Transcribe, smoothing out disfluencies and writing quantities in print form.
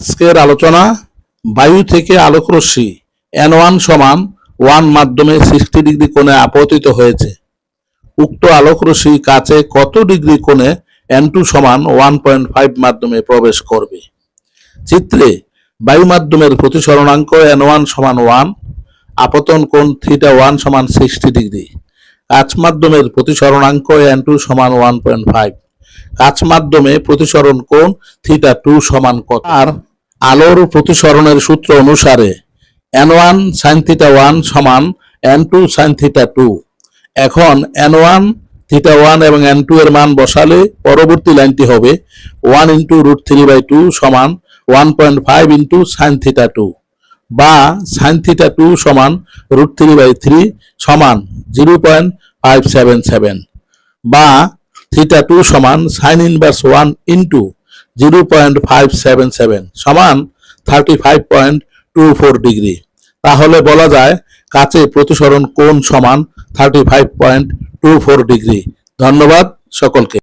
আজকের আলোচনা বায়ু থেকে আলোকরশ্মি N1 সমান 1 মাধ্যমে 60 ডিগ্রি কোণে আপতিত হয়েছে। উক্ত আলোকরশ্মি কাচে কত ডিগ্রি কোণে N2 সমান 1.5 মাধ্যমে প্রবেশ করবে। চিত্রে বায়ু মাধ্যমের প্রতিসরণাঙ্ক N1 সমান 1, আপতন কোণ θ1 সমান 60 ডিগ্রি। কাচ মাধ্যমের প্রতিসরণাঙ্ক N2 সমান 1.5। কাচ মাধ্যমে প্রতিসরণ কোণ θ2 সমান কত? আর আলোর প্রতিসরণের সূত্র অনুসারে N1 sin θ1 সমান N2 sin θ2। এখন N1 θ1 এবং N2 এর মান বসালে পরবর্তী লাইনটি হবে 1 × √3/2 সমান 1.5 × sin θ2, বা sin θ2 সমান √3/3 সমান 0.577, বা θ2 সমান sin inverse 1 × 0.577 সমান 35.24 ডিগ্রি। তাহলে বলা যায় কাচে প্রতিসরণ কোণ সমান 35.24 ডিগ্রি। ধন্যবাদ সকলকে।